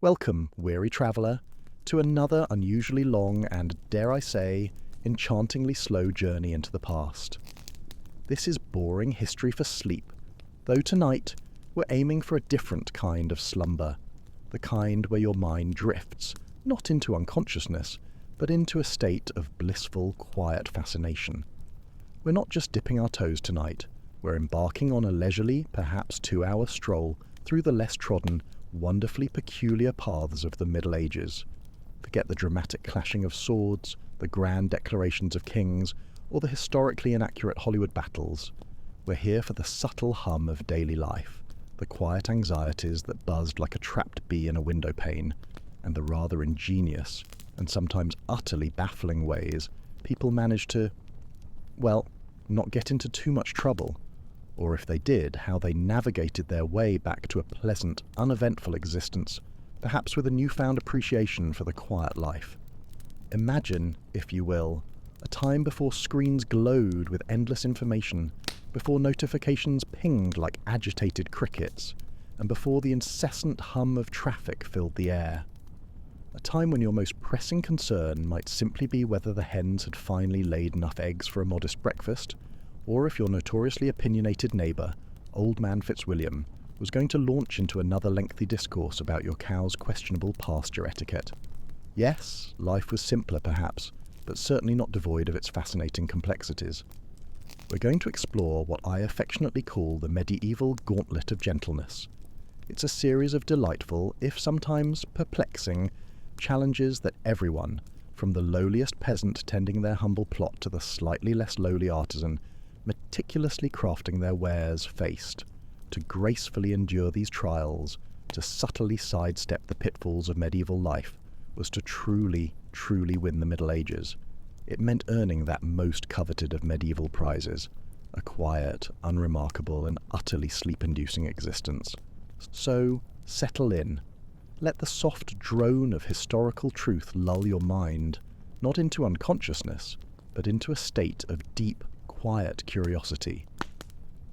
Welcome, weary traveller, to another unusually long and, dare I say, enchantingly slow journey into the past. This is boring history for sleep, though tonight we're aiming for a different kind of slumber, the kind where your mind drifts, not into unconsciousness, but into a state of blissful, quiet fascination. We're not just dipping our toes tonight, we're embarking on a leisurely, perhaps 2-hour stroll through the less trodden, wonderfully peculiar paths of the Middle Ages. Forget the dramatic clashing of swords, the grand declarations of kings, or the historically inaccurate Hollywood battles. We're here for the subtle hum of daily life, the quiet anxieties that buzzed like a trapped bee in a window pane, and the rather ingenious, and sometimes utterly baffling ways people managed to, well, not get into too much trouble, or if they did, how they navigated their way back to a pleasant, uneventful existence, perhaps with a newfound appreciation for the quiet life. Imagine, if you will, a time before screens glowed with endless information, before notifications pinged like agitated crickets, and before the incessant hum of traffic filled the air. A time when your most pressing concern might simply be whether the hens had finally laid enough eggs for a modest breakfast, or if your notoriously opinionated neighbour, Old Man Fitzwilliam, was going to launch into another lengthy discourse about your cow's questionable pasture etiquette. Yes, life was simpler perhaps, but certainly not devoid of its fascinating complexities. We're going to explore what I affectionately call the medieval gauntlet of gentleness. It's a series of delightful, if sometimes perplexing, challenges that everyone, from the lowliest peasant tending their humble plot to the slightly less lowly artisan, meticulously crafting their wares, faced. To gracefully endure these trials, to subtly sidestep the pitfalls of medieval life, was to truly, truly win the Middle Ages. It meant earning that most coveted of medieval prizes, a quiet, unremarkable, and utterly sleep-inducing existence. So, settle in. Let the soft drone of historical truth lull your mind, not into unconsciousness, but into a state of deep, quiet curiosity.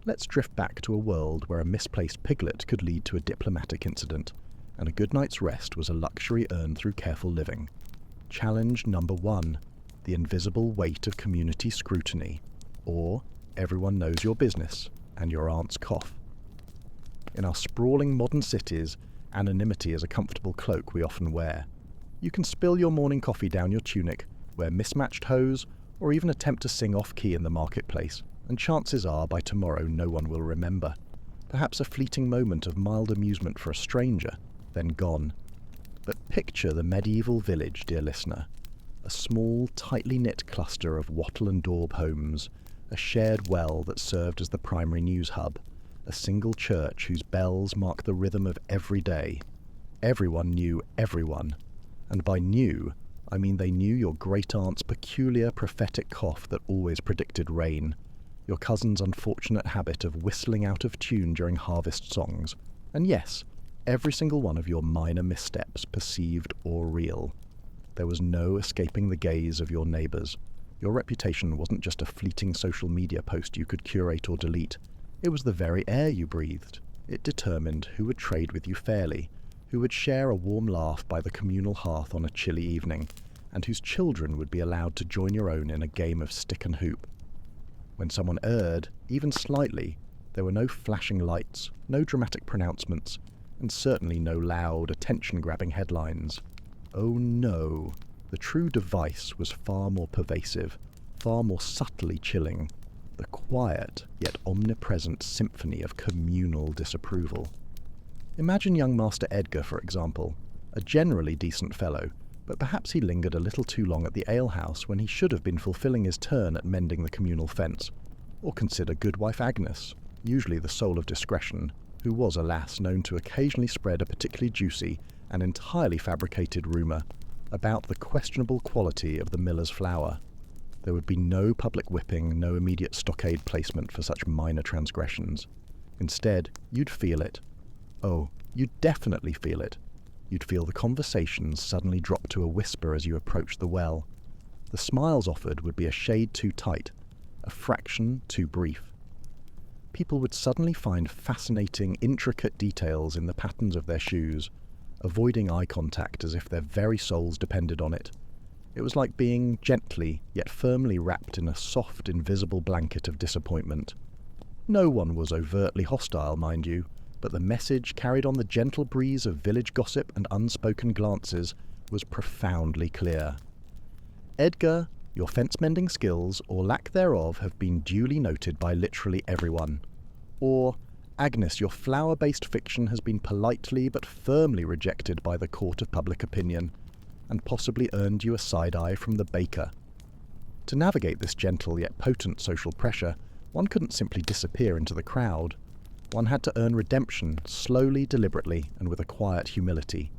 Let's drift back to a world where a misplaced piglet could lead to a diplomatic incident, and a good night's rest was a luxury earned through careful living. Challenge number 1, the invisible weight of community scrutiny, or everyone knows your business and your aunt's cough. In our sprawling modern cities, anonymity is a comfortable cloak we often wear. You can spill your morning coffee down your tunic, wear mismatched hose, or even attempt to sing off-key in the marketplace, and chances are by tomorrow no one will remember. Perhaps a fleeting moment of mild amusement for a stranger, then gone. But picture the medieval village, dear listener. A small, tightly knit cluster of wattle and daub homes, a shared well that served as the primary news hub, a single church whose bells mark the rhythm of every day. Everyone knew everyone, and by knew, I mean they knew your great-aunt's peculiar prophetic cough that always predicted rain, your cousin's unfortunate habit of whistling out of tune during harvest songs, and yes, every single one of your minor missteps, perceived or real. There was no escaping the gaze of your neighbours. Your reputation wasn't just a fleeting social media post you could curate or delete. It was the very air you breathed. It determined who would trade with you fairly, who would share a warm laugh by the communal hearth on a chilly evening, and whose children would be allowed to join your own in a game of stick and hoop. When someone erred, even slightly, there were no flashing lights, no dramatic pronouncements, and certainly no loud, attention-grabbing headlines. Oh no, the true device was far more pervasive, far more subtly chilling, the quiet yet omnipresent symphony of communal disapproval. Imagine young Master Edgar, for example, a generally decent fellow, but perhaps he lingered a little too long at the alehouse when he should have been fulfilling his turn at mending the communal fence. Or consider Goodwife Agnes, usually the soul of discretion, who was, alas, known to occasionally spread a particularly juicy and entirely fabricated rumour about the questionable quality of the miller's flour. There would be no public whipping, no immediate stockade placement for such minor transgressions. Instead, you'd feel it. Oh, you'd definitely feel it. You'd feel the conversations suddenly drop to a whisper as you approached the well. The smiles offered would be a shade too tight, a fraction too brief. People would suddenly find fascinating, intricate details in the patterns of their shoes, avoiding eye contact as if their very souls depended on it. It was like being gently yet firmly wrapped in a soft, invisible blanket of disappointment. No one was overtly hostile, mind you, but the message carried on the gentle breeze of village gossip and unspoken glances was profoundly clear. Edgar, your fence-mending skills, or lack thereof, have been duly noted by literally everyone. Or, Agnes, your flower-based fiction has been politely but firmly rejected by the court of public opinion, and possibly earned you a side-eye from the baker. To navigate this gentle yet potent social pressure, one couldn't simply disappear into the crowd. One had to earn redemption, slowly, deliberately, and with a quiet humility.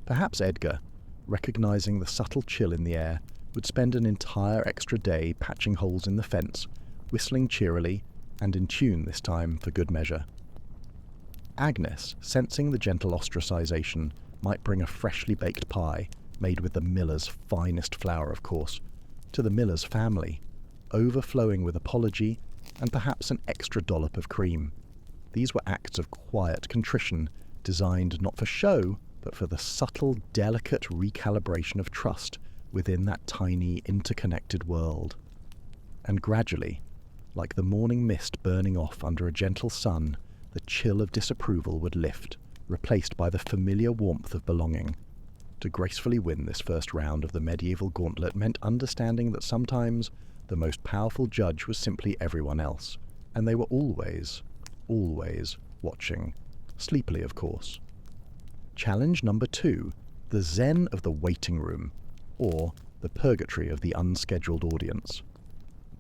Perhaps Edgar, recognizing the subtle chill in the air, would spend an entire extra day patching holes in the fence, whistling cheerily, and in tune this time for good measure. Agnes, sensing the gentle ostracization, might bring a freshly baked pie, made with the miller's finest flour, of course, to the miller's family, overflowing with apology and perhaps an extra dollop of cream. These were acts of quiet contrition, designed not for show, but for the subtle, delicate recalibration of trust within that tiny, interconnected world. And gradually, like the morning mist burning off under a gentle sun, the chill of disapproval would lift, replaced by the familiar warmth of belonging. To gracefully win this first round of the medieval gauntlet meant understanding that sometimes the most powerful judge was simply everyone else, and they were always watching, sleepily of course. Challenge number 2, the zen of the waiting room, or the purgatory of the unscheduled audience.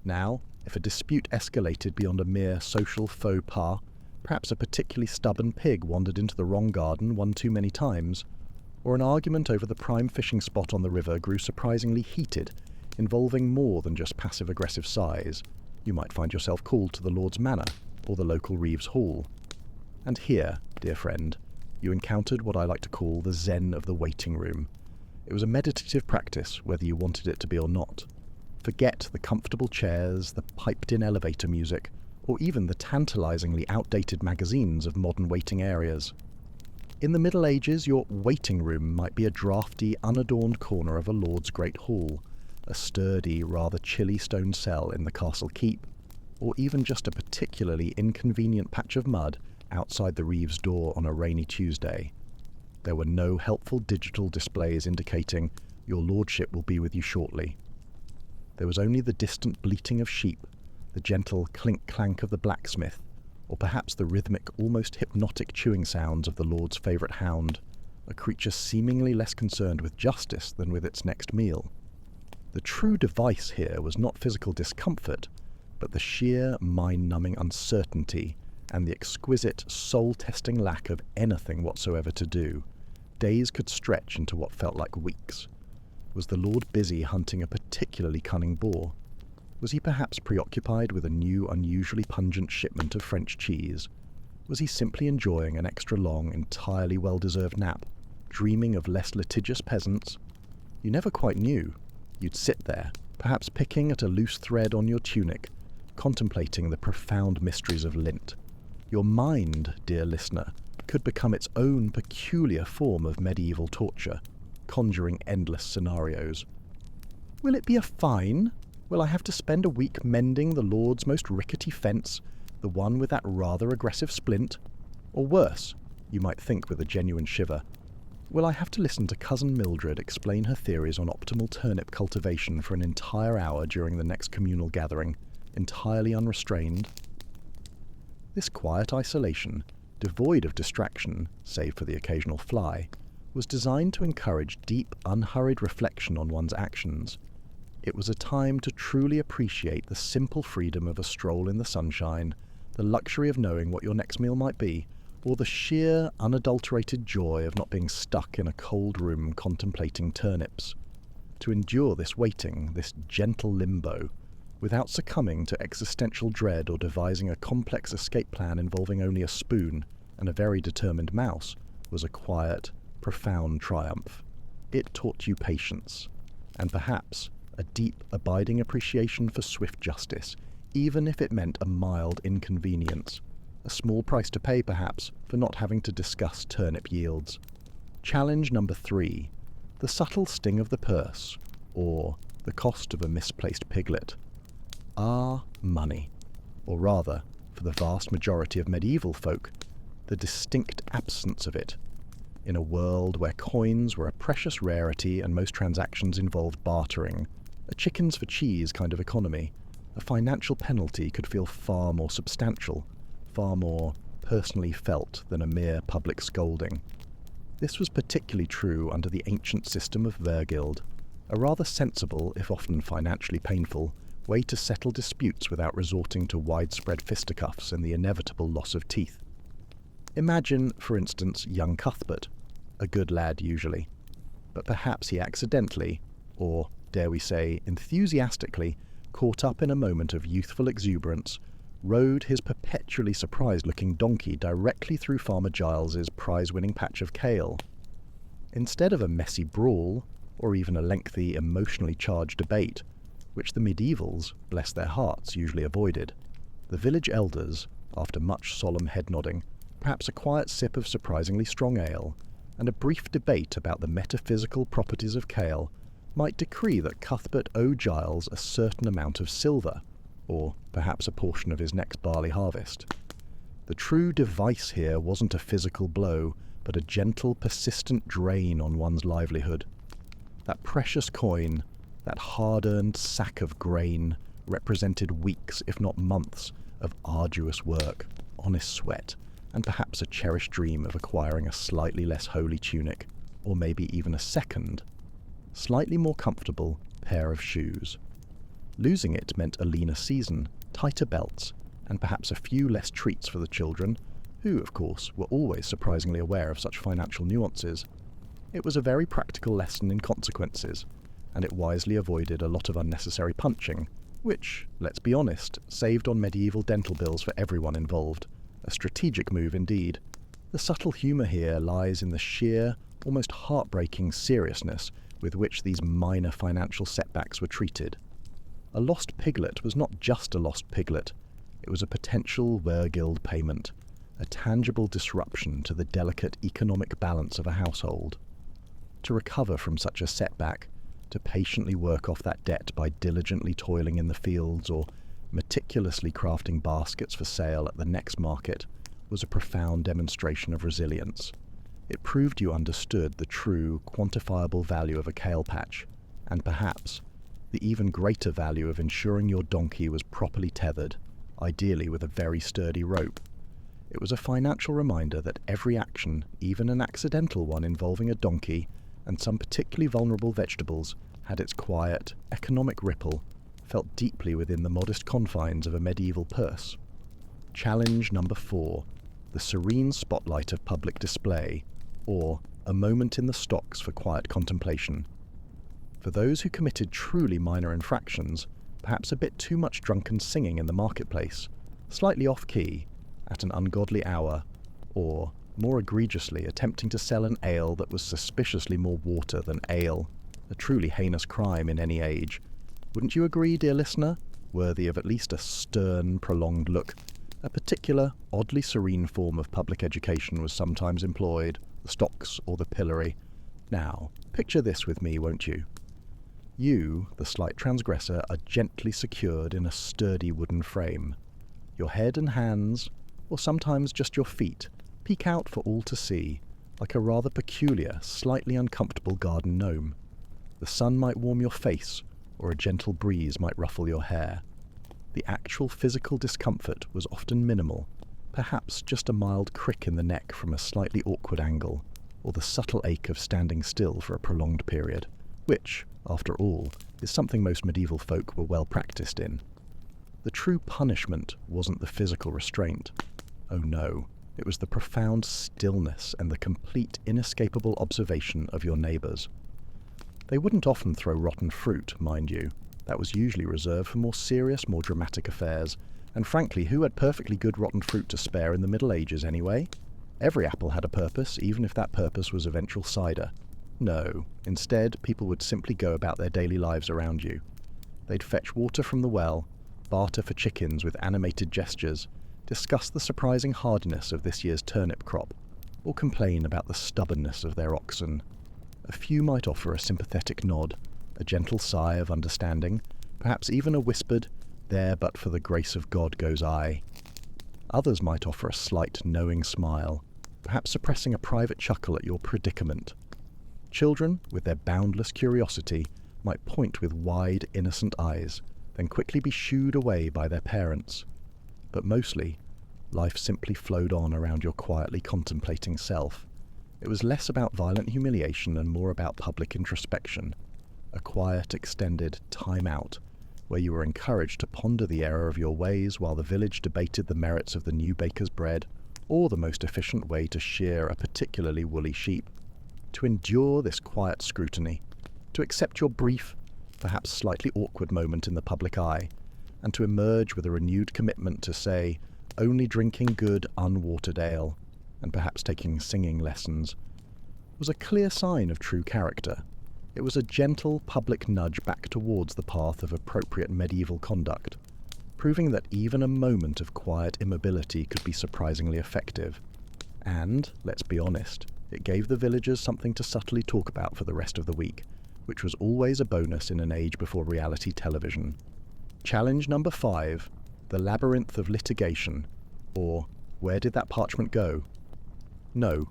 Now, if a dispute escalated beyond a mere social faux pas, perhaps a particularly stubborn pig wandered into the wrong garden one too many times, or an argument over the prime fishing spot on the river grew surprisingly heated, involving more than just passive-aggressive sighs, you might find yourself called to the Lord's Manor or the local Reeves Hall. And here, dear friend, you encountered what I like to call the zen of the waiting room. It was a meditative practice, whether you wanted it to be or not. Forget the comfortable chairs, the piped-in elevator music, or even the tantalizingly outdated magazines of modern waiting areas. In the Middle Ages, your waiting room might be a drafty, unadorned corner of a lord's great hall, a sturdy, rather chilly stone cell in the castle keep, or even just a particularly inconvenient patch of mud outside the Reeves' door on a rainy Tuesday. There were no helpful digital displays indicating, "Your lordship will be with you shortly." There was only the distant bleating of sheep, the gentle clink-clank of the blacksmith, or perhaps the rhythmic, almost hypnotic chewing sounds of the lord's favourite hound, a creature seemingly less concerned with justice than with its next meal. The true device here was not physical discomfort, but the sheer, mind-numbing uncertainty and the exquisite, soul-testing lack of anything whatsoever to do. Days could stretch into what felt like weeks. Was the lord busy hunting a particularly cunning boar? Was he perhaps preoccupied with a new, unusually pungent shipment of French cheese? Was he simply enjoying an extra long, entirely well-deserved nap, dreaming of less litigious peasants? You never quite knew. You'd sit there, perhaps picking at a loose thread on your tunic, contemplating the profound mysteries of lint. Your mind, dear listener, could become its own peculiar form of medieval torture, conjuring endless scenarios. Will it be a fine? Will I have to spend a week mending the Lord's most rickety fence, the one with that rather aggressive splint? Or worse, you might think with a genuine shiver, will I have to listen to Cousin Mildred explain her theories on optimal turnip cultivation for an entire hour during the next communal gathering, entirely unrestrained? This quiet isolation, devoid of distraction, save for the occasional fly, was designed to encourage deep, unhurried reflection on one's actions. It was a time to truly appreciate the simple freedom of a stroll in the sunshine, the luxury of knowing what your next meal might be, or the sheer, unadulterated joy of not being stuck in a cold room contemplating turnips. To endure this waiting, this gentle limbo, without succumbing to existential dread or devising a complex escape plan involving only a spoon and a very determined mouse, was a quiet, profound triumph. It taught you patience, and perhaps a deep, abiding appreciation for swift justice, even if it meant a mild inconvenience. A small price to pay, perhaps, for not having to discuss turnip yields. Challenge number 3. The subtle sting of the purse, or the cost of a misplaced piglet. Money. Or rather, for the vast majority of medieval folk, the distinct absence of it. In a world where coins were a precious rarity and most transactions involved bartering, a chickens for cheese kind of economy, a financial penalty could feel far more substantial, far more personally felt than a mere public scolding. This was particularly true under the ancient system of Vergild, a rather sensible, if often financially painful, way to settle disputes without resorting to widespread fisticuffs and the inevitable loss of teeth. Imagine, for instance, young Cuthbert, a good lad usually, but perhaps he accidentally, or dare we say enthusiastically, caught up in a moment of youthful exuberance, rode his perpetually surprised-looking donkey directly through Farmer Giles's prize-winning patch of kale. Instead of a messy brawl, or even a lengthy, emotionally charged debate, which the medievals, bless their hearts, usually avoided, the village elders, after much solemn head-nodding, perhaps a quiet sip of surprisingly strong ale, and a brief debate about the metaphysical properties of kale, might decree that Cuthbert owe Giles a certain amount of silver, or perhaps a portion of his next barley harvest. The true device here wasn't a physical blow, but a gentle, persistent drain on one's livelihood. That precious coin, that hard-earned sack of grain, represented weeks, if not months, of arduous work, honest sweat, and perhaps a cherished dream of acquiring a slightly less holy tunic, or maybe even a second, slightly more comfortable pair of shoes. Losing it meant a leaner season, tighter belts, and perhaps a few less treats for the children, who, of course, were always surprisingly aware of such financial nuances. It was a very practical lesson in consequences, and it wisely avoided a lot of unnecessary punching, which, let's be honest, saved on medieval dental bills for everyone involved. A strategic move indeed. The subtle humour here lies in the sheer, almost heartbreaking seriousness with which these minor financial setbacks were treated. A lost piglet was not just a lost piglet, it was a potential Vergild payment, a tangible disruption to the delicate economic balance of a household. To recover from such a setback, to patiently work off that debt by diligently toiling in the fields or meticulously crafting baskets for sale at the next market, was a profound demonstration of resilience. It proved you understood the true, quantifiable value of a kale patch, and perhaps the even greater value of ensuring your donkey was properly tethered, ideally with a very sturdy rope. It was a financial reminder that every action, even an accidental one involving a donkey and some particularly vulnerable vegetables, had its quiet, economic ripple, felt deeply within the modest confines of a medieval purse. Challenge number 4. The serene spotlight of public display, or a moment in the stocks for quiet contemplation. For those who committed truly minor infractions, perhaps a bit too much drunken singing in the marketplace, slightly off-key, at an ungodly hour, or, more egregiously, attempting to sell an ale that was suspiciously more water than ale, a truly heinous crime in any age. Wouldn't you agree, dear listener? Worthy of at least a stern, prolonged look. A particular, oddly serene form of public education was sometimes employed, the stocks or the pillory. Now, picture this with me, won't you? You, the slight transgressor, are gently secured in a sturdy wooden frame. Your head and hands, or sometimes just your feet, peek out for all to see, like a rather peculiar, slightly uncomfortable garden gnome. The sun might warm your face, or a gentle breeze might ruffle your hair. The actual physical discomfort was often minimal, perhaps just a mild crick in the neck from a slightly awkward angle, or the subtle ache of standing still for a prolonged period, which, after all, is something most medieval folk were well practiced in. The true punishment wasn't the physical restraint. Oh no, it was the profound stillness and the complete inescapable observation of your neighbours. They wouldn't often throw rotten fruit, mind you. That was usually reserved for more serious, more dramatic affairs, and frankly, who had perfectly good rotten fruit to spare in the Middle Ages anyway? Every apple had a purpose, even if that purpose was eventual cider. No, instead, people would simply go about their daily lives around you. They'd fetch water from the well, barter for chickens with animated gestures, discuss the surprising hardiness of this year's turnip crop, or complain about the stubbornness of their oxen. A few might offer a sympathetic nod, a gentle sigh of understanding, perhaps even a whispered, "There but for the grace of God goes I." Others might offer a slight knowing smile, perhaps suppressing a private chuckle at your predicament. Children, with their boundless curiosity, might point with wide, innocent eyes, then quickly be shooed away by their parents. But mostly, life simply flowed on around your quietly contemplating self. It was less about violent humiliation and more about public introspection, a quiet, extended time out, where you were encouraged to ponder the error of your ways while the village debated the merits of the new baker's bread, or the most efficient way to shear a particularly woolly sheep. To endure this quiet scrutiny, to accept your brief, perhaps slightly awkward moment in the public eye, and to emerge with a renewed commitment to say, only drinking good, unwatered ale, and perhaps taking singing lessons, was a clear sign of true character. It was a gentle public nudge back towards the path of appropriate medieval conduct, proving that even a moment of quiet immobility could be surprisingly effective. And, let's be honest, it gave the villagers something to subtly talk about for the rest of the week, which was always a bonus in an age before reality television. Challenge number 5, the labyrinth of litigation, or where did that parchment go? No,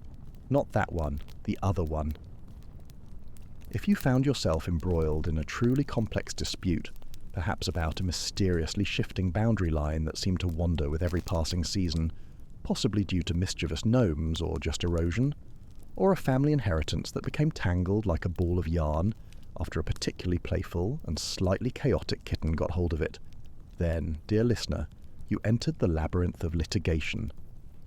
not that one, the other one. If you found yourself embroiled in a truly complex dispute, perhaps about a mysteriously shifting boundary line that seemed to wander with every passing season, possibly due to mischievous gnomes or just erosion, or a family inheritance that became tangled like a ball of yarn after a particularly playful and slightly chaotic kitten got hold of it, then, dear listener, you entered the labyrinth of litigation.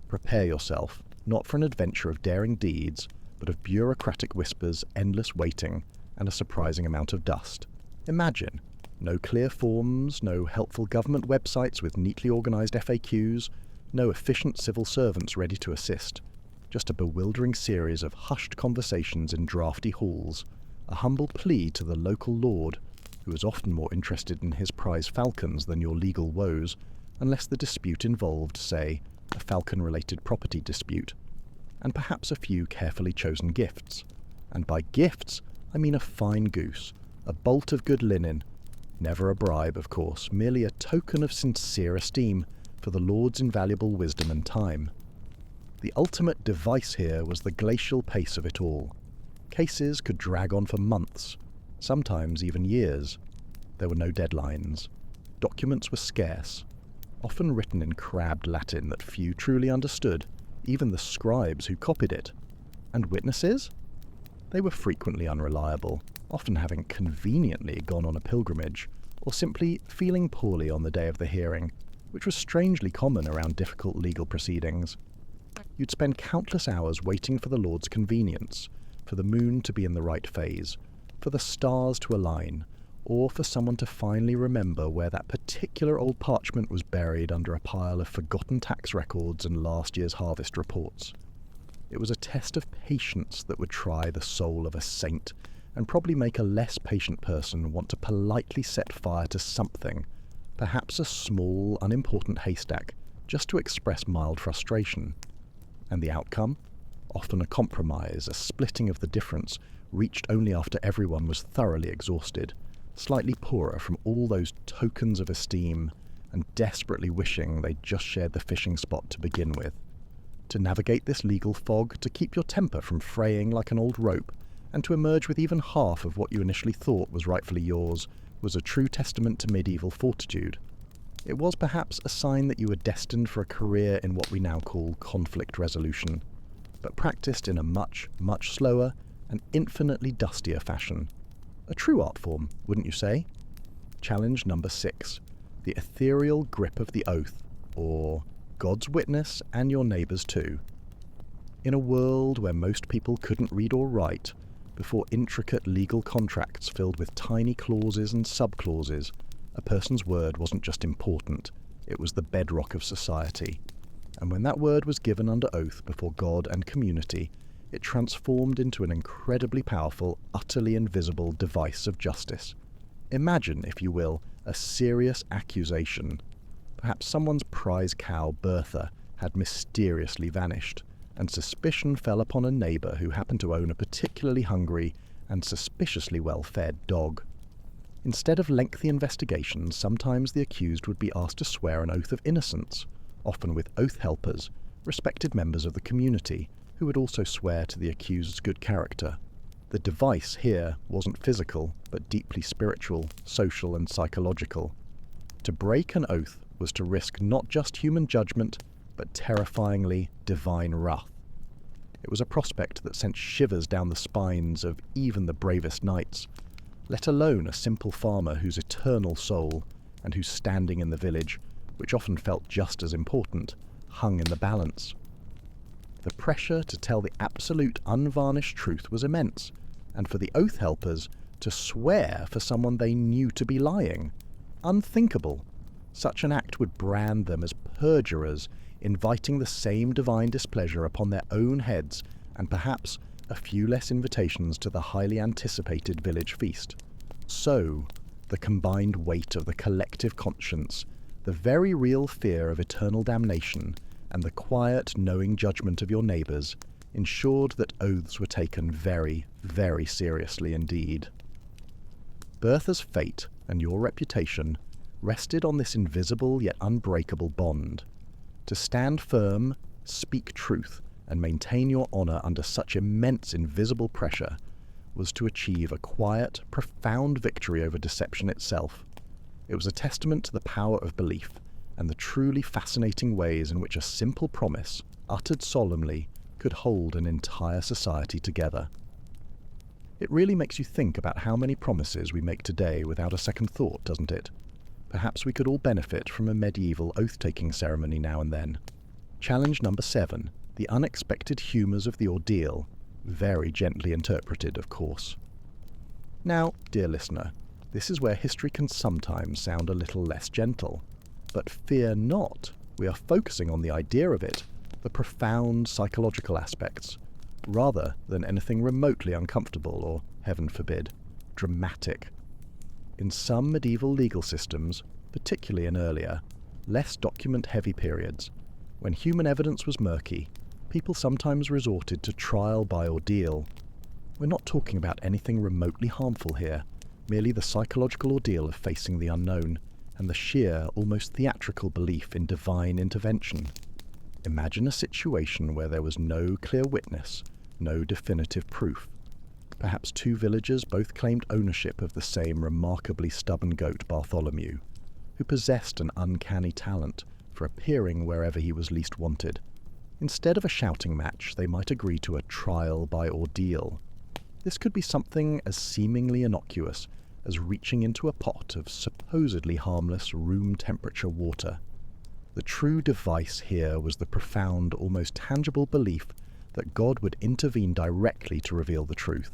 Prepare yourself, not for an adventure of daring deeds, but of bureaucratic whispers, endless waiting, and a surprising amount of dust. Imagine, no clear forms, no helpful government websites with neatly organised FAQs, no efficient civil servants ready to assist. Just a bewildering series of hushed conversations in drafty halls, a humble plea to the local lord, who was often more interested in his prize falcons than your legal woes, unless the dispute involved, say, a falcon-related property dispute, and perhaps a few carefully chosen gifts. And by gifts, I mean a fine goose, a bolt of good linen, never a bribe, of course, merely a token of sincere esteem for the Lord's invaluable wisdom and time. The ultimate device here was the glacial pace of it all. Cases could drag on for months, sometimes even years. There were no deadlines. Documents were scarce, often written in crabbed Latin that few truly understood, even the scribes who copied it. And witnesses? They were frequently unreliable, often having conveniently gone on a pilgrimage, or simply feeling poorly on the day of the hearing, which was strangely common around difficult legal proceedings. You'd spend countless hours waiting for the Lord's convenience, for the moon to be in the right phase, for the stars to align, or for someone to finally remember where that particular old parchment was buried under a pile of forgotten tax records and last year's harvest reports. It was a test of patience that would try the soul of a saint, and probably make a less patient person want to politely set fire to something, perhaps a small, unimportant haystack, just to express mild frustration. And the outcome? Often a compromise, a splitting of the difference, reached only after everyone was thoroughly exhausted, slightly poorer from all those tokens of esteem, and desperately wishing they'd just shared the fishing spot to begin with. To navigate this legal fog, to keep your temper from fraying like an old rope, and to emerge with even half of what you initially thought was rightfully yours, was a true testament to medieval fortitude. It was perhaps a sign that you were destined for a career in what we now call conflict resolution, but practiced in a much, much slower and infinitely dustier fashion. A true art form, wouldn't you say? Challenge number 6. The ethereal grip of the oath, or God's witness and your neighbours too. In a world where most people couldn't read or write, before intricate legal contracts filled with tiny clauses and sub-clauses, a person's word wasn't just important, it was the bedrock of society. And when that word was given under oath before God and community, it transformed into an incredibly powerful, utterly invisible device of justice. Imagine, if you will, a serious accusation. Perhaps someone's prize cow, Bertha, had mysteriously vanished, and suspicion fell upon a neighbour who happened to own a particularly hungry and suspiciously well-fed dog. Instead of lengthy investigations, sometimes the accused would be asked to swear an oath of innocence, often with oath helpers, respected members of the community, who would also swear to the accused's good character. The device here wasn't physical, but deeply spiritual, social and psychological. To break an oath was to risk not just human judgment, but terrifyingly divine wrath. It was a prospect that sent shivers down the spines of even the bravest knights, let alone a simple farmer whose eternal soul, and whose standing in the village, which often felt just as important, hung in the balance. The pressure to tell the absolute unvarnished truth was immense, and for the oath helpers to swear for someone they knew to be lying. Unthinkable. Such an act would brand them as perjurers, inviting the same divine displeasure upon their own heads, and perhaps a few less invitations to the highly anticipated village feast. So, the combined weight of the collective conscience, the very real fear of eternal damnation, and the quiet, knowing judgment of your neighbours ensured that oaths were taken very, very seriously indeed. Bertha's fate and your reputation rested on this invisible yet unbreakable bond. To stand firm, speak truth, and maintain your honour under such immense invisible pressure was to achieve a quiet, profound victory over deception itself. It was a testament to the power of belief and the truly fascinating ways in which a simple promise, uttered solemnly, could hold an entire society together. It really makes you think about how many promises we make today without a second thought, doesn't it? Perhaps we could all benefit from a medieval oath-taking ceremony now and then. Challenge number 7. The unexpected humours of the ordeal. Very gently interpreted, of course. Now, dear listener, this is where history can sometimes sound a little less gentle. But fear not, we are focusing on the idea of it, the profound psychological aspects, rather than anything remotely uncomfortable or, heaven forbid, dramatic. In some medieval legal systems, particularly in earlier, less document-heavy periods, when human evidence was murky, people sometimes resorted to trial by ordeal. We're not talking about anything remotely harmful here, merely the psychological ordeal of facing the unknown, and the sheer, almost theatrical belief in divine intervention. Imagine a situation where there was no clear witness, no definitive proof. Perhaps two villagers both claimed ownership of the same remarkably stubborn goat Bartholomew, who possessed an uncanny talent for appearing wherever he was least wanted. Instead of a shouting match, they might agree to a trial by ordeal. This could be something as seemingly innocuous as reaching into a pot of supposedly harmless room-temperature water. The true device here was the profound, almost tangible belief that God would intervene directly to reveal the truth.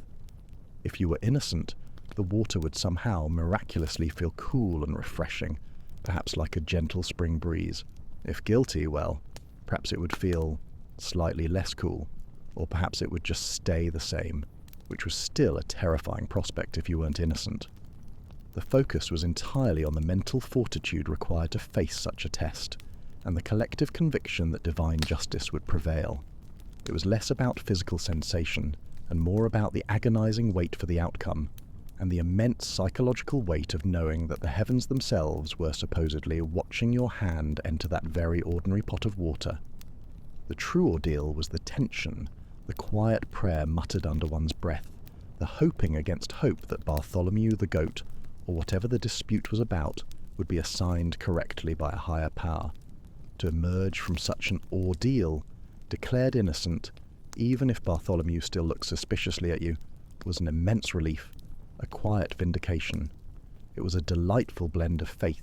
If you were innocent, the water would somehow miraculously feel cool and refreshing, perhaps like a gentle spring breeze. If guilty, well, perhaps it would feel slightly less cool, or perhaps it would just stay the same, which was still a terrifying prospect if you weren't innocent. The focus was entirely on the mental fortitude required to face such a test, and the collective conviction that divine justice would prevail. It was less about physical sensation, and more about the agonizing wait for the outcome, and the immense psychological weight of knowing that the heavens themselves were supposedly watching your hand enter that very ordinary pot of water. The true ordeal was the tension, the quiet prayer muttered under one's breath, the hoping against hope that Bartholomew the goat, or whatever the dispute was about, would be assigned correctly by a higher power. To emerge from such an ordeal, declared innocent, even if Bartholomew still looked suspiciously at you, was an immense relief, a quiet vindication. It was a delightful blend of faith,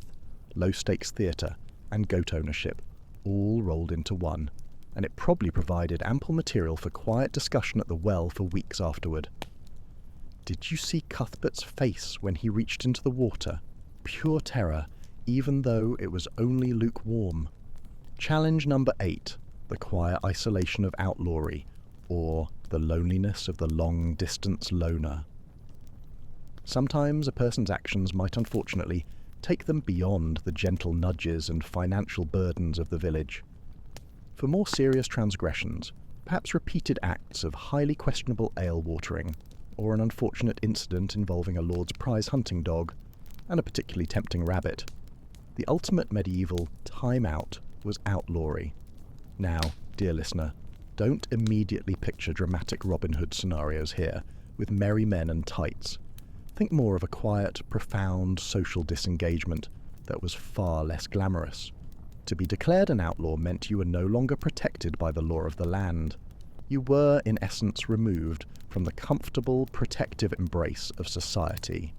low-stakes theatre, and goat ownership, all rolled into one, and it probably provided ample material for quiet discussion at the well for weeks afterward. Did you see Cuthbert's face when he reached into the water? Pure terror, even though it was only lukewarm. Challenge number 8, the quiet isolation of outlawry, or the loneliness of the long-distance loner. Sometimes a person's actions might unfortunately take them beyond the gentle nudges and financial burdens of the village. For more serious transgressions, Perhaps repeated acts of highly questionable ale watering, or an unfortunate incident involving a lord's prize hunting dog and a particularly tempting rabbit. The ultimate medieval time-out was outlawry. Now, dear listener, don't immediately picture dramatic Robin Hood scenarios here, with merry men and tights. Think more of a quiet, profound social disengagement that was far less glamorous. To be declared an outlaw meant you were no longer protected by the law of the land. You were, in essence, removed from the comfortable, protective embrace of society.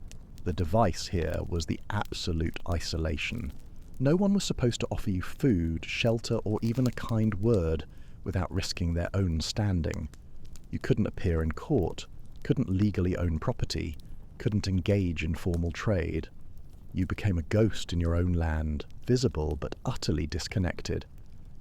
The device here was the absolute isolation. No one was supposed to offer you food, shelter, or even a kind word without risking their own standing. You couldn't appear in court, couldn't legally own property, couldn't engage in formal trade. You became a ghost in your own land, visible but utterly disconnected.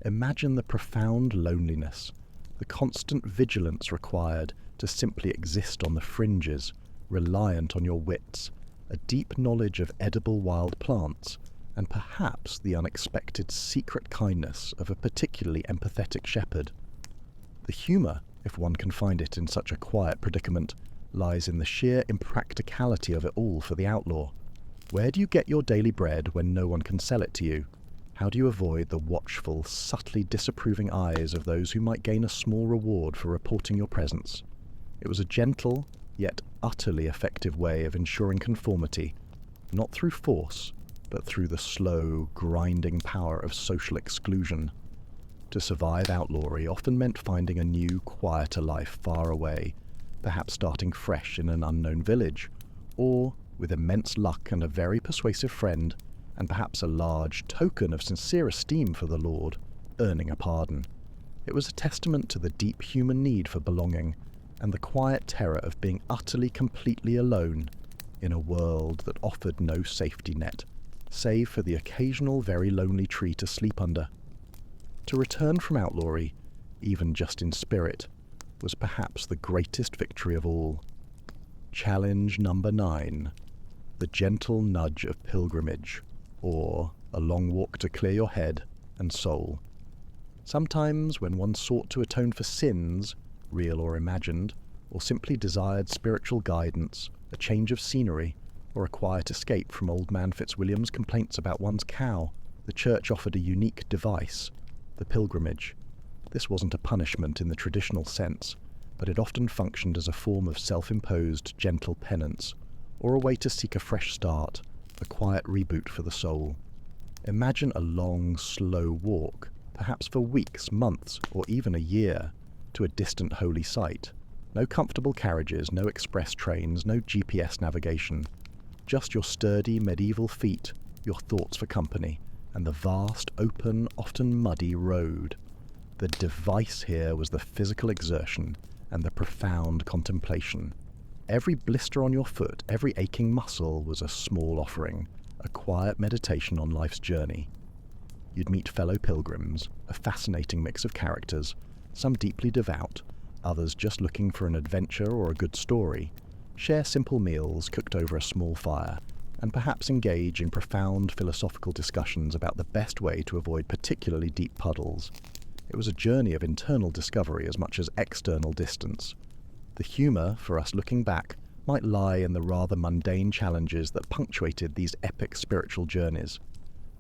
Imagine the profound loneliness, the constant vigilance required to simply exist on the fringes, reliant on your wits, a deep knowledge of edible wild plants, and perhaps the unexpected secret kindness of a particularly empathetic shepherd. The humour, if one can find it in such a quiet predicament, lies in the sheer impracticality of it all for the outlaw. Where do you get your daily bread when no one can sell it to you? How do you avoid the watchful, subtly disapproving eyes of those who might gain a small reward for reporting your presence? It was a gentle, yet utterly effective way of ensuring conformity, not through force, but through the slow, grinding power of social exclusion. To survive outlawry often meant finding a new, quieter life far away, perhaps starting fresh in an unknown village, or, with immense luck and a very persuasive friend, and perhaps a large token of sincere esteem for the Lord, earning a pardon. It was a testament to the deep human need for belonging, and the quiet terror of being utterly, completely alone in a world that offered no safety net, save for the occasional very lonely tree to sleep under. To return from outlawry, even just in spirit, was perhaps the greatest victory of all. Challenge number 9. The gentle nudge of pilgrimage, or a long walk to clear your head and soul. Sometimes, when one sought to atone for sins, real or imagined, or simply desired spiritual guidance, a change of scenery, or a quiet escape from old man Fitzwilliam's complaints about one's cow, the church offered a unique device, the pilgrimage. This wasn't a punishment in the traditional sense, but it often functioned as a form of self-imposed gentle penance, or a way to seek a fresh start, a quiet reboot for the soul. Imagine a long, slow walk, perhaps for weeks, months, or even a year, to a distant holy site. No comfortable carriages, no express trains, no GPS navigation. Just your sturdy medieval feet, your thoughts for company, and the vast, open, often muddy road. The device here was the physical exertion and the profound contemplation. Every blister on your foot, every aching muscle was a small offering, a quiet meditation on life's journey. You'd meet fellow pilgrims, a fascinating mix of characters, some deeply devout, others just looking for an adventure or a good story, share simple meals cooked over a small fire, and perhaps engage in profound philosophical discussions about the best way to avoid particularly deep puddles. It was a journey of internal discovery as much as external distance. The humour, for us looking back, might lie in the rather mundane challenges that punctuated these epic spiritual journeys.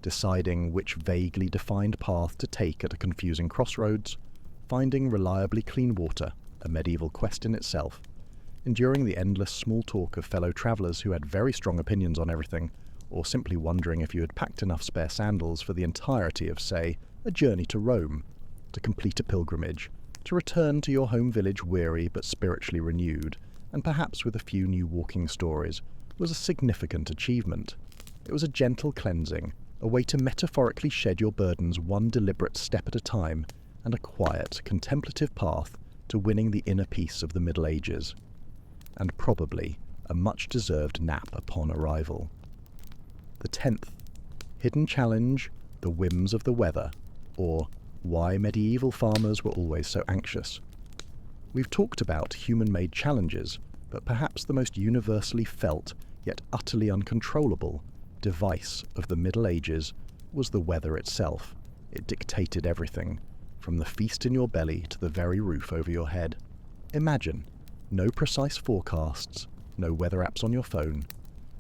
Deciding which vaguely defined path to take at a confusing crossroads, finding reliably clean water, a medieval quest in itself, enduring the endless small talk of fellow travellers who had very strong opinions on everything, or simply wondering if you had packed enough spare sandals for the entirety of, say, a journey to Rome, to complete a pilgrimage, to return to your home village weary but spiritually renewed, and perhaps with a few new walking stories, was a significant achievement. It was a gentle cleansing, a way to metaphorically shed your burdens one deliberate step at a time, and a quiet, contemplative path to winning the inner peace of the Middle Ages. And probably a much-deserved nap upon arrival. The 10th, hidden challenge, the whims of the weather, or why medieval farmers were always so anxious. We've talked about human-made challenges, but perhaps the most universally felt, yet utterly uncontrollable, device of the Middle Ages was the weather itself. It dictated everything, from the feast in your belly to the very roof over your head. Imagine, no precise forecasts, no weather apps on your phone,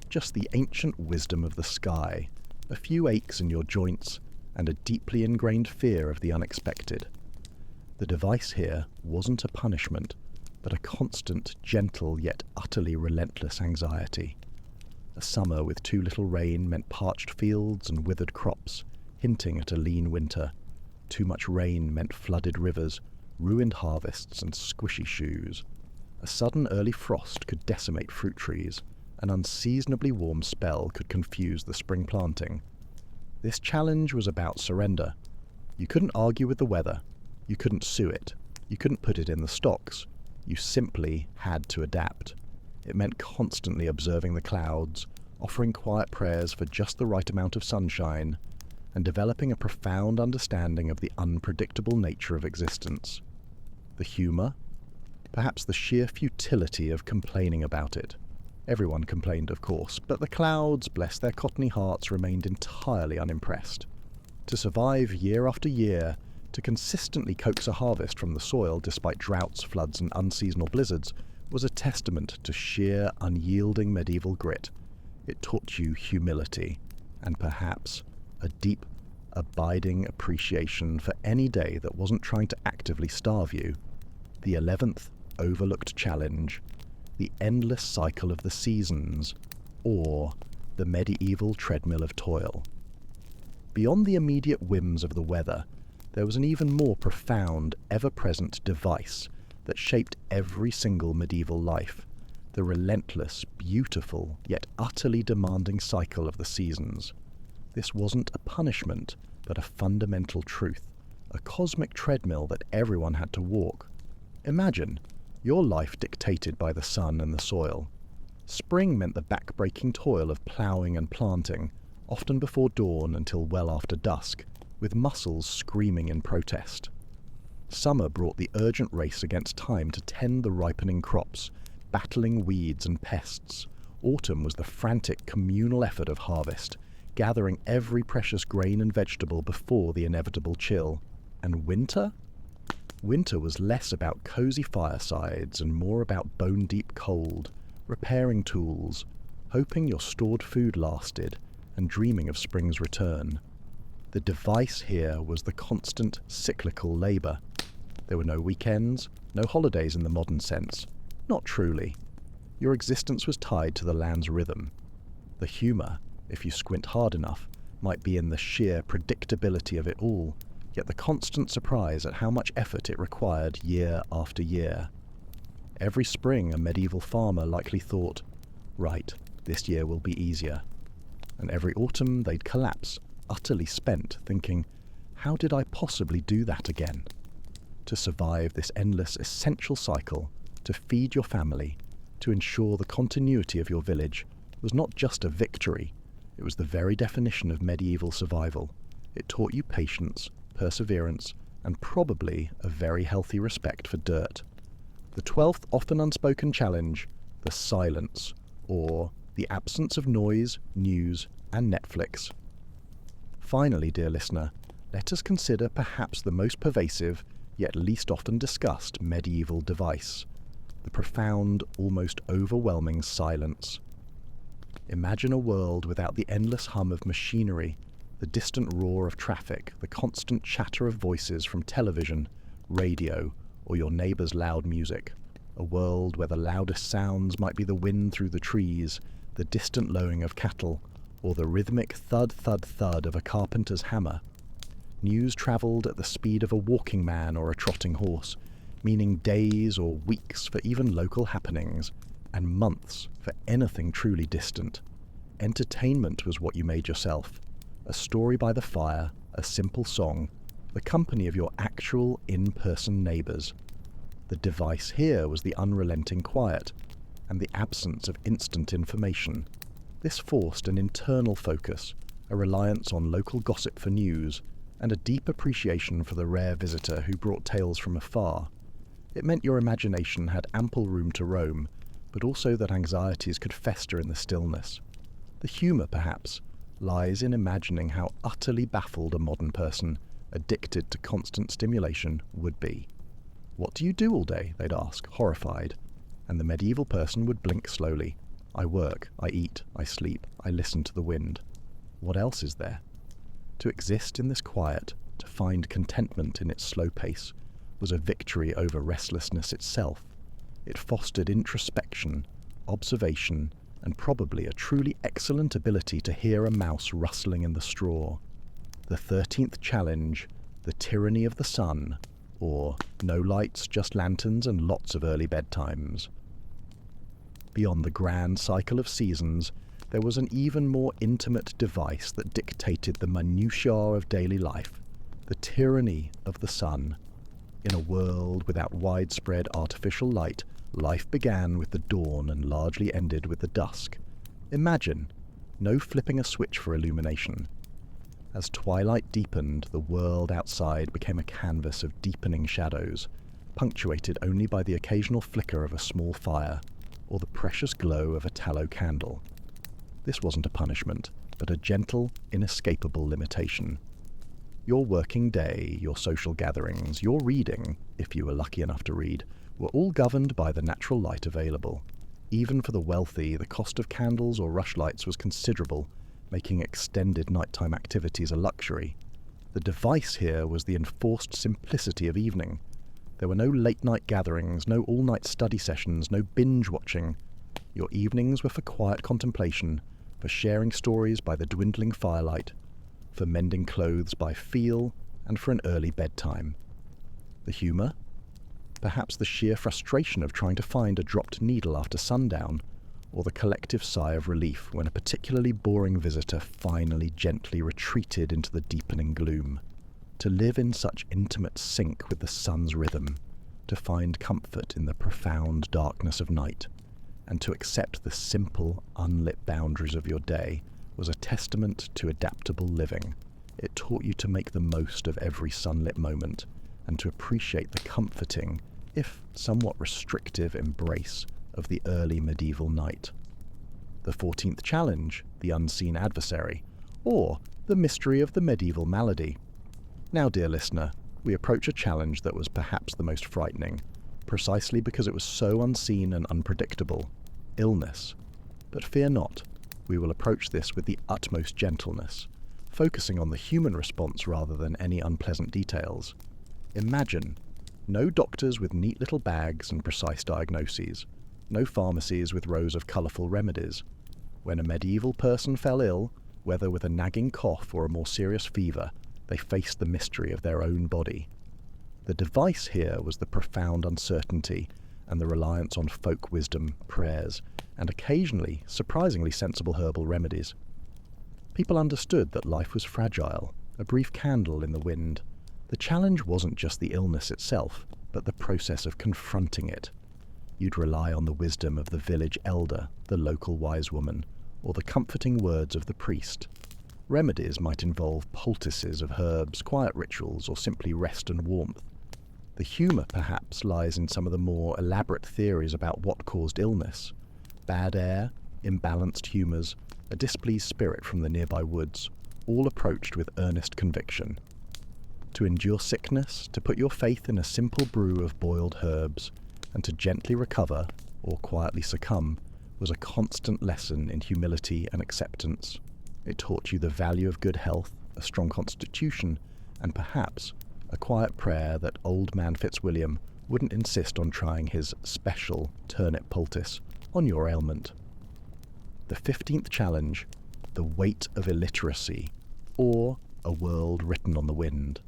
just the ancient wisdom of the sky, a few aches in your joints, and a deeply ingrained fear of the unexpected. The device here wasn't a punishment, but a constant, gentle yet utterly relentless anxiety. A summer with too little rain meant parched fields and withered crops, hinting at a lean winter. Too much rain meant flooded rivers, ruined harvests and squishy shoes. A sudden early frost could decimate fruit trees. An unseasonably warm spell could confuse the spring planting. This challenge was about surrender. You couldn't argue with the weather. You couldn't sue it. You couldn't put it in the stocks. You simply had to adapt. It meant constantly observing the clouds, offering quiet prayers for just the right amount of sunshine, and developing a profound understanding of the unpredictable nature of existence. The humour? Perhaps the sheer futility of complaining about it. Everyone complained, of course, but the clouds, bless their cottony hearts, remained entirely unimpressed. To survive year after year, to consistently coax a harvest from the soil despite droughts, floods and unseasonal blizzards was a testament to sheer, unyielding medieval grit. It taught you humility, and perhaps a deep, abiding appreciation for any day that wasn't trying to actively starve you. The 11th overlooked challenge, the endless cycle of the seasons, or the medieval treadmill of toil. Beyond the immediate whims of the weather, there was an even more profound, ever-present device that shaped every single medieval life, the relentless, beautiful, yet utterly demanding cycle of the seasons. This wasn't a punishment, but a fundamental truth, a cosmic treadmill that everyone had to walk. Imagine, your life dictated by the sun and the soil. Spring meant the back-breaking toil of ploughing and planting, often before dawn until well after dusk, with muscles screaming in protest. Summer brought the urgent race against time to tend the ripening crops, battling weeds and pests. Autumn was the frantic communal effort of harvest, gathering every precious grain and vegetable before the inevitable chill. And winter? Winter was less about cozy firesides and more about bone-deep cold, repairing tools, hoping your stored food lasted, and dreaming of spring's return. The device here was the constant, cyclical labour. There were no weekends, no holidays in the modern sense. Not truly. Your existence was tied to the land's rhythm. The humour, if you squint hard enough, might be in the sheer predictability of it all, yet the constant surprise at how much effort it required year after year. Every spring a medieval farmer likely thought, right, this year will be easier. And every autumn they'd collapse, utterly spent, thinking, how did I possibly do that again? To survive this endless essential cycle, to feed your family, to ensure the continuity of your village, was not just a victory, it was the very definition of medieval survival. It taught you patience, perseverance, and probably a very healthy respect for dirt. The 12th often unspoken challenge, the silence, or the absence of noise, news, and Netflix. Finally, dear listener, let us consider perhaps the most pervasive, yet least often discussed medieval device, the profound, almost overwhelming silence. Imagine a world without the endless hum of machinery, the distant roar of traffic, the constant chatter of voices from television, radio, or your neighbour's loud music. A world where the loudest sounds might be the wind through the trees, the distant lowing of cattle, or the rhythmic thud-thud-thud of a carpenter's hammer. News travelled at the speed of a walking man or a trotting horse, meaning days or weeks for even local happenings, and months for anything truly distant. Entertainment was what you made yourself. A story by the fire, a simple song, the company of your actual in-person neighbours. The device here was the unrelenting quiet, and the absence of instant information. This forced an internal focus, a reliance on local gossip for news, and a deep appreciation for the rare visitor who brought tales from afar. It meant your imagination had ample room to roam, but also that anxieties could fester in the stillness. The humour, perhaps, lies in imagining how utterly baffled a modern person addicted to constant stimulation, would be. "What do you do all day?" they'd ask, horrified, and the medieval person would blink slowly. "I work, I eat, I sleep, I listen to the wind." What else is there? To exist in this quiet, to find contentment in its slow pace, was a victory over restlessness itself. It fostered introspection, observation, and probably a truly excellent ability to hear a mouse rustling in the straw. The 13th challenge, the tyranny of the sun, or no lights, just lanterns and lots of early bedtimes. Beyond the grand cycle of seasons, there was an even more intimate device that dictated the minutiae of daily life, the tyranny of the sun. In a world without widespread artificial light, life began with the dawn and largely ended with the dusk. Imagine, no flipping a switch for illumination. As twilight deepened, the world outside became a canvas of deepening shadows, punctuated only by the occasional flicker of a small fire, or the precious glow of a tallow candle. This wasn't a punishment, but a gentle, inescapable limitation. Your working day, your social gatherings, your reading, if you were lucky enough to read, were all governed by the natural light available. Even for the wealthy, the cost of candles or rushlights was considerable, making extended nighttime activities a luxury. The device here was the enforced simplicity of evening. There were no late-night gatherings, no all-night study sessions, no binge-watching. Your evenings were for quiet contemplation, for sharing stories by the dwindling firelight, for mending clothes by feel, and for an early bedtime. The humour? Perhaps the sheer frustration of trying to find a dropped needle after sundown, or the collective sigh of relief when a particularly boring visitor finally gently retreated into the deepening gloom. To live in such intimate sync with the sun's rhythm, to find comfort in the profound darkness of night, and to accept the simple, unlit boundaries of your day was a testament to adaptable living. It taught you to make the most of every sunlit moment, and to appreciate the comforting, if somewhat restrictive, embrace of the early medieval night. The 14th challenge, the unseen adversary, or the mystery of the medieval malady. Now, dear listener, we approach a challenge that was perhaps the most frightening, precisely because it was so unseen and unpredictable: illness. But fear not, we will approach this with the utmost gentleness, focusing on the human response rather than any unpleasant details. Imagine, no doctors with neat little bags and precise diagnoses, no pharmacies with rows of colourful remedies. When a medieval person fell ill, whether with a nagging cough or a more serious fever, they faced the mystery of their own body. The device here was the profound uncertainty and the reliance on folk wisdom, prayers, and occasionally surprisingly sensible herbal remedies. People understood that life was fragile, a brief candle in the wind. The challenge wasn't just the illness itself, but the process of confronting it. You'd rely on the wisdom of the village elder, the local wise woman, or the comforting words of the priest. Remedies might involve poultices of herbs, quiet rituals, or simply rest and warmth. The humour, perhaps, lies in some of the more elaborate theories about what caused illness. Bad air, imbalanced humours, a displeased spirit from the nearby woods, all approached with earnest conviction. To endure sickness, to put your faith in a simple brew of boiled herbs, and to gently recover, or quietly succumb, was a constant lesson in humility and acceptance. It taught you the value of good health, a strong constitution, and perhaps a quiet prayer that old man Fitzwilliam wouldn't insist on trying his special turnip poultice on your ailment. The 15th challenge, the weight of illiteracy, or a world written on the wind.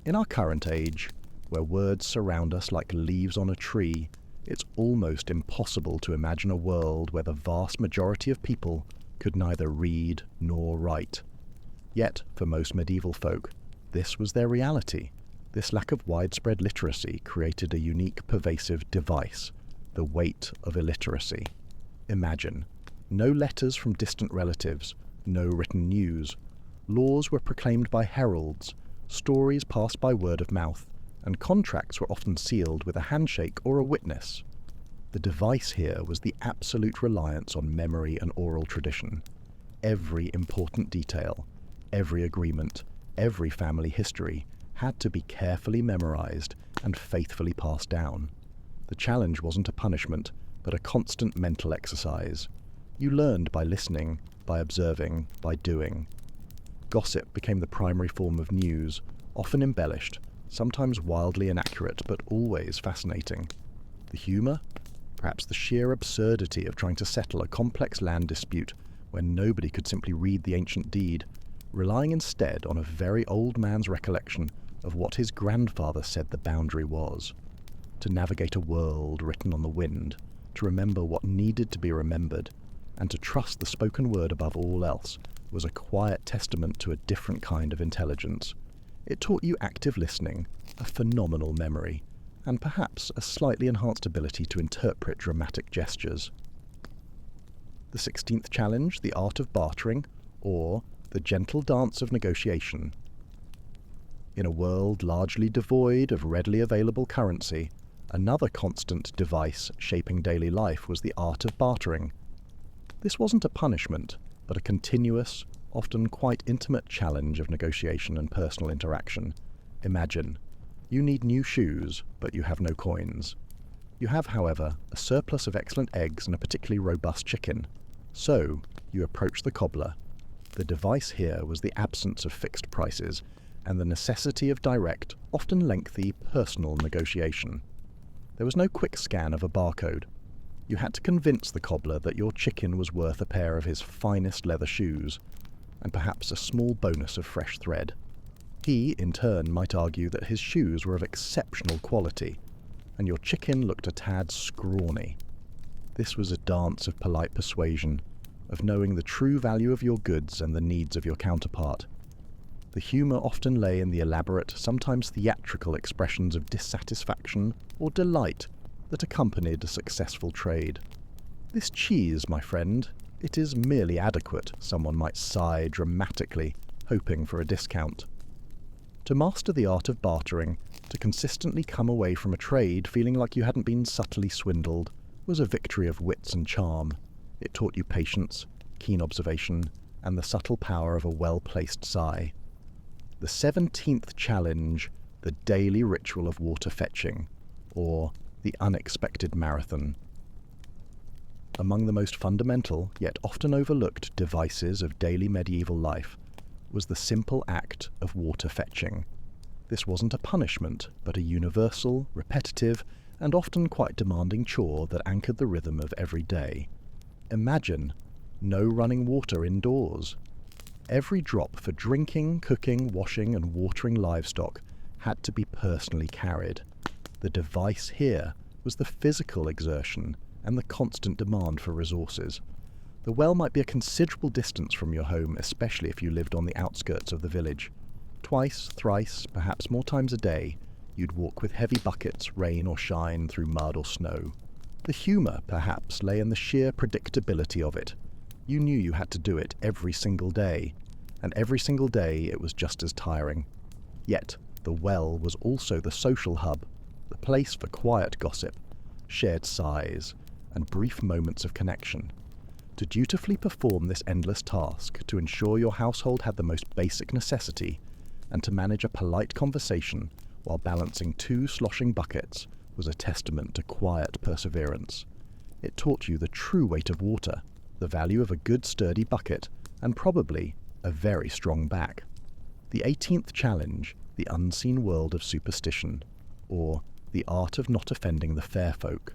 In our current age, where words surround us like leaves on a tree, it's almost impossible to imagine a world where the vast majority of people could neither read nor write. Yet, for most medieval folk, this was their reality. This lack of widespread literacy created a unique, pervasive device, the weight of illiteracy. Imagine, no letters from distant relatives, no written news. Laws were proclaimed by heralds, stories passed by word of mouth, and contracts were often sealed with a handshake or a witness. The device here was the absolute reliance on memory and oral tradition. Every important detail, every agreement, every family history had to be carefully memorized and faithfully passed down. The challenge wasn't a punishment, but a constant mental exercise. You learned by listening, by observing, by doing. Gossip became the primary form of news, often embellished, sometimes wildly inaccurate, but always fascinating. The humour? Perhaps the sheer absurdity of trying to settle a complex land dispute when nobody could simply read the ancient deed, relying instead on a very old man's recollection of what his grandfather said the boundary was. To navigate a world written on the wind, to remember what needed to be remembered, and to trust the spoken word above all else was a quiet testament to a different kind of intelligence. It taught you active listening, a phenomenal memory, and perhaps a slightly enhanced ability to interpret dramatic gestures. The 16th challenge, the art of bartering, or the gentle dance of negotiation. In a world largely devoid of readily available currency, another constant device shaping daily life was the art of bartering. This wasn't a punishment, but a continuous, often quite intimate challenge of negotiation and personal interaction. Imagine, you need new shoes, but you have no coins. You have, however, a surplus of excellent eggs and a particularly robust chicken. So, you approach the cobbler. The device here was the absence of fixed prices and the necessity of direct, often lengthy, personal negotiation. There was no quick scan of a barcode. You had to convince the cobbler that your chicken was worth a pair of his finest leather shoes, and perhaps a small bonus of fresh thread. He, in turn, might argue that his shoes were of exceptional quality, and your chicken looked a tad scrawny. This was a dance of polite persuasion, of knowing the true value of your goods and the needs of your counterpart. The humour often lay in the elaborate, sometimes theatrical expressions of dissatisfaction or delight that accompanied a successful trade. "This cheese, my friend, it is merely adequate," someone might sigh dramatically, hoping for a discount. To master the art of bartering, to consistently come away from a trade feeling like you hadn't been subtly swindled, was a victory of wits and charm. It taught you patience, keen observation, and the subtle power of a well-placed sigh. The 17th challenge, the daily ritual of water fetching, or the unexpected marathon. Among the most fundamental, yet often overlooked, devices of daily medieval life was the simple act of water fetching. This wasn't a punishment, but a universal, repetitive, and often quite demanding chore that anchored the rhythm of every day. Imagine no running water indoors. Every drop for drinking, cooking, washing, and watering livestock had to be personally carried. The device here was the physical exertion and the constant demand for resources. The well might be a considerable distance from your home, especially if you lived on the outskirts of the village. Twice, thrice, perhaps more times a day, you'd walk with heavy buckets, rain or shine, through mud or snow. The humour, perhaps, lay in the sheer predictability of it. You knew you had to do it every single day, and every single day it was just as tiring. Yet, the well was also the social hub, the place for quiet gossip, shared sighs, and brief moments of connection. To dutifully perform this endless task, to ensure your household had the most basic necessity, and to manage a polite conversation while balancing two sloshing buckets, was a testament to quiet perseverance. It taught you the true weight of water, the value of a good sturdy bucket, and probably a very strong back. The 18th challenge, the unseen world of superstition, or the art of not offending the fair folk.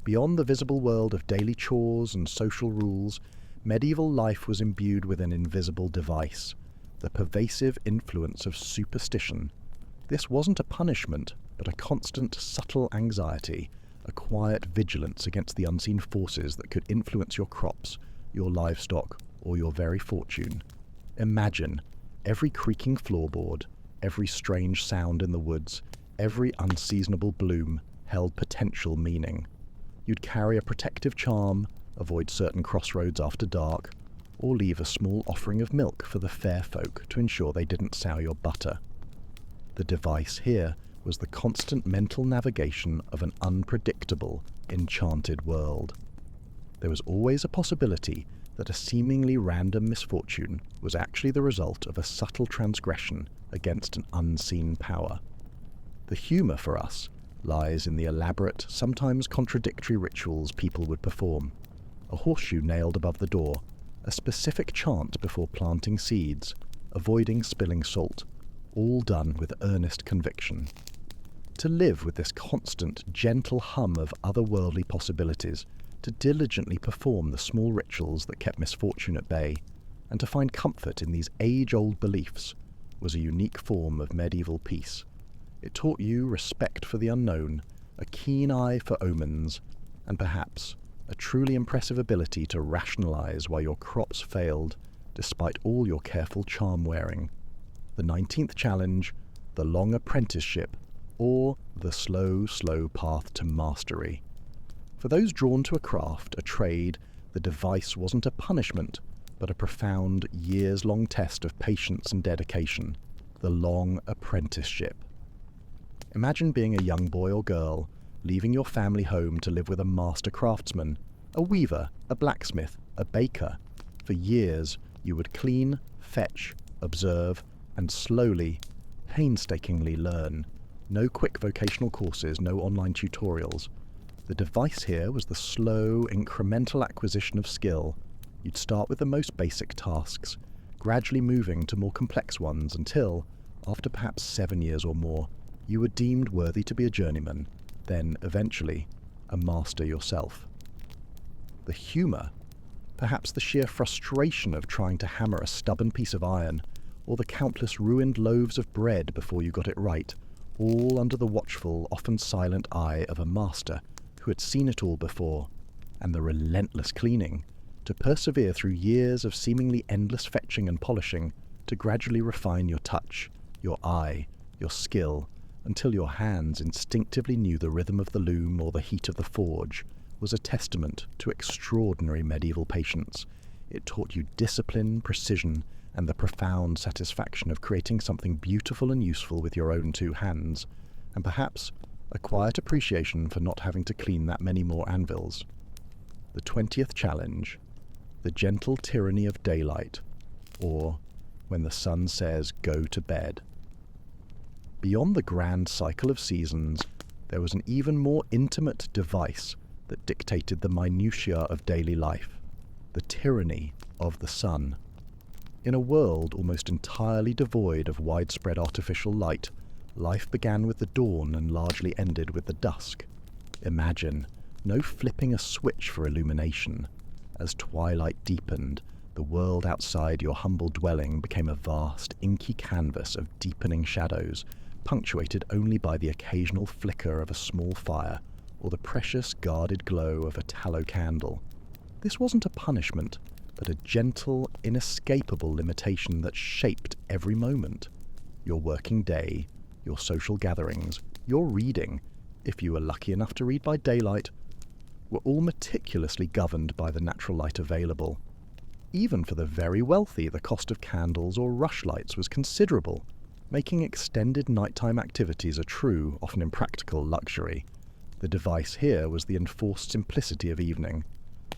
Beyond the visible world of daily chores and social rules, medieval life was imbued with an invisible device, the pervasive influence of superstition. This wasn't a punishment, but a constant, subtle anxiety, a quiet vigilance against the unseen forces that could influence your crops, your livestock, or your very fortune. Imagine every creaking floorboard, every strange sound in the woods, every unseasonable bloom held potential meaning. You'd carry a protective charm, avoid certain crossroads after dark, or leave a small offering of milk for the fair folk to ensure they didn't sour your butter. The device here was the constant mental navigation of an unpredictable, enchanted world. There was always a possibility that a seemingly random misfortune was actually the result of a subtle transgression against an unseen power. The humour for us lies in the elaborate, sometimes contradictory rituals people would perform. A horseshoe nailed above the door, a specific chant before planting seeds, avoiding spilling salt, all done with earnest conviction. To live with this constant, gentle hum of otherworldly possibilities, to diligently perform the small rituals that kept misfortune at bay, and to find comfort in these age-old beliefs, was a unique form of medieval peace. It taught you respect for the unknown, a keen eye for omens, and perhaps a truly impressive ability to rationalize why your crops failed despite all your careful charm-wearing. The 19th challenge, the long apprenticeship, or the slow, slow path to mastery. For those drawn to a craft, a trade, the device wasn't a punishment, but a profound, years-long test of patience and dedication, the long apprenticeship. Imagine being a young boy or girl, leaving your family home to live with a master craftsman, a weaver, a blacksmith, a baker. For years, you would clean, fetch, observe, and slowly, painstakingly learn. No quick vocational courses, no online tutorials. The device here was the slow, incremental acquisition of skill. You'd start with the most basic tasks, gradually moving to more complex ones until, after perhaps 7 years or more, you were deemed worthy to be a journeyman, then, eventually, a master yourself. The humour, perhaps the sheer frustration of trying to hammer a stubborn piece of iron, or the countless ruined loaves of bread before you got it right, all under the watchful, often silent eye of a master who had seen it all before, and the relentless cleaning, to persevere through years of seemingly endless fetching and polishing, to gradually refine your touch, your eye, your skill, until your hands instinctively knew the rhythm of the loom or the heat of the forge, was a testament to extraordinary medieval patience. It taught you discipline, precision, and the profound satisfaction of creating something beautiful and useful with your own two hands, and perhaps a quiet appreciation for not having to clean that many more anvils. The 20th challenge, the gentle tyranny of daylight, or when the sun says go to bed. Beyond the grand cycle of seasons, there was an even more intimate device that dictated the minutiae of daily life, the tyranny of the sun. In a world almost entirely devoid of widespread artificial light, life began with the dawn and largely ended with the dusk. Imagine no flipping a switch for illumination. As twilight deepened, the world outside your humble dwelling became a vast, inky canvas of deepening shadows, punctuated only by the occasional flicker of a small fire or the precious guarded glow of a tallow candle. This wasn't a punishment, but a gentle, inescapable limitation that shaped every moment. Your working day, your social gatherings, your reading, if you were lucky enough to read by daylight, were all meticulously governed by the natural light available. Even for the very wealthy, the cost of candles or rushlights was considerable, making extended nighttime activities a true, often impractical luxury. The device here was the enforced simplicity of evening.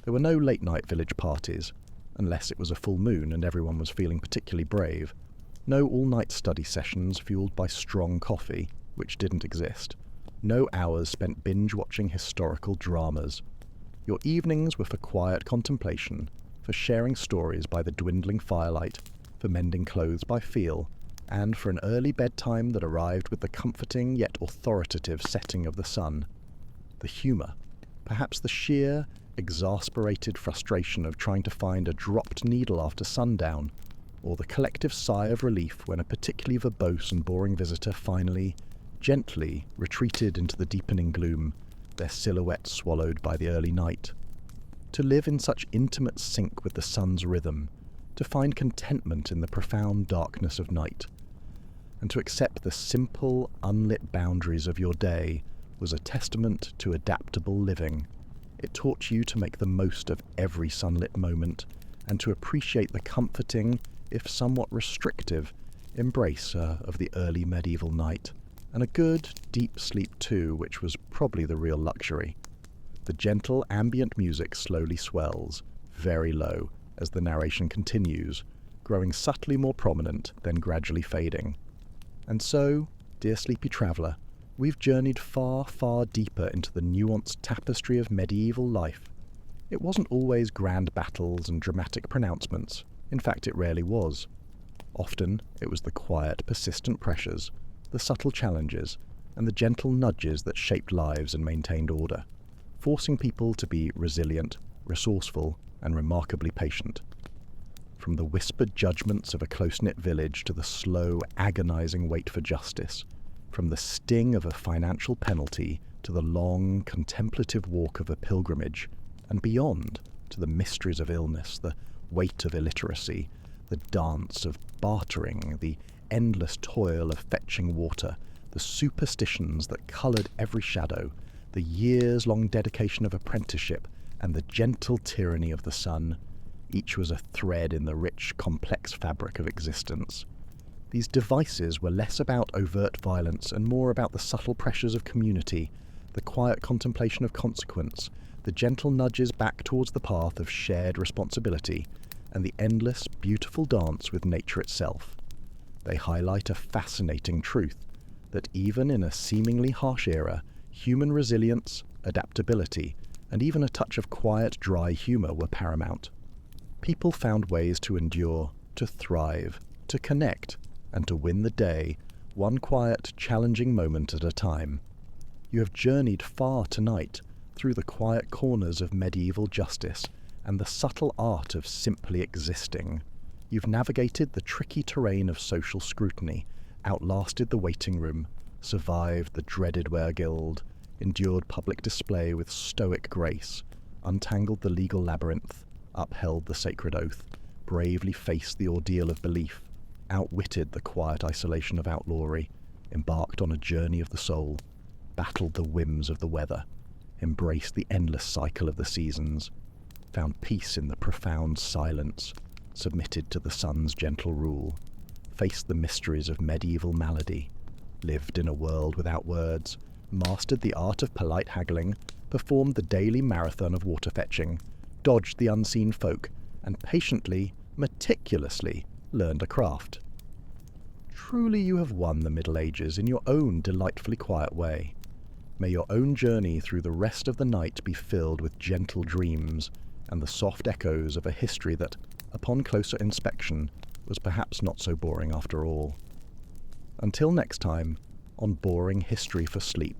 There were no late-night village parties, unless it was a full moon and everyone was feeling particularly brave. No all-night study sessions fueled by strong coffee, which didn't exist. No hours spent binge-watching historical dramas. Your evenings were for quiet contemplation, for sharing stories by the dwindling firelight, for mending clothes by feel, and for an early bedtime that arrived with the comforting yet authoritative setting of the sun. The humour, perhaps the sheer, exasperated frustration of trying to find a dropped needle after sundown, or the collective sigh of relief when a particularly verbose and boring visitor finally, gently retreated into the deepening gloom, their silhouettes swallowed by the early night. To live in such intimate sync with the sun's rhythm, to find contentment in the profound darkness of night, and to accept the simple, unlit boundaries of your day was a testament to adaptable living. It taught you to make the most of every sunlit moment and to appreciate the comforting, if somewhat restrictive, embrace of the early medieval night, and a good, deep sleep too, which was probably the real luxury. The gentle, ambient music slowly swells, very low, as the narration continues, growing subtly more prominent, then gradually fading. And so, dear sleepy traveller, we've journeyed far, far deeper into the nuanced tapestry of medieval life. It wasn't always grand battles and dramatic pronouncements. In fact, it rarely was. Often, it was the quiet, persistent pressures, the subtle challenges, and the gentle nudges that shaped lives and maintained order, forcing people to be resilient, resourceful, and remarkably patient. From the whispered judgments of a close-knit village to the slow, agonizing wait for justice, from the sting of a financial penalty to the long, contemplative walk of a pilgrimage, and beyond to the mysteries of illness, the weight of illiteracy, the dance of bartering, the endless toil of fetching water, the superstitions that coloured every shadow, the years-long dedication of apprenticeship, and the gentle tyranny of the sun. Each was a thread in the rich, complex fabric of existence. These devices were less about overt violence and more about the subtle pressures of community, the quiet contemplation of consequence, the gentle nudges back towards the path of shared responsibility, and the endless, beautiful dance with nature itself. They highlight a fascinating truth, that even in a seemingly harsh era, human resilience, adaptability, and even a touch of quiet, dry humour were paramount. People found ways to endure, to thrive, to connect, and to win the day, one quiet, challenging moment at a time. You have journeyed far tonight, through the quiet corners of medieval justice and the subtle art of simply existing. You've navigated the tricky terrain of social scrutiny, outlasted the waiting room, survived the dreaded weregild, endured public display with stoic grace, untangled the legal labyrinth, upheld the sacred oath, bravely faced the ordeal of belief, outwitted the quiet isolation of outlawry, embarked on a journey of the soul, battled the whims of the weather, embraced the endless cycle of the seasons, found peace in the profound silence, submitted to the sun's gentle rule, faced the mysteries of medieval malady, lived in a world without words, mastered the art of polite haggling, performed the daily marathon of water fetching, dodged the unseen folk, and patiently, meticulously learned a craft. Truly you have won the Middle Ages in your own delightfully quiet way. May your own journey through the rest of the night be filled with gentle dreams and the soft echoes of a history that, upon closer inspection, was perhaps not so boring after all. Until next time, on Boring History for Sleep.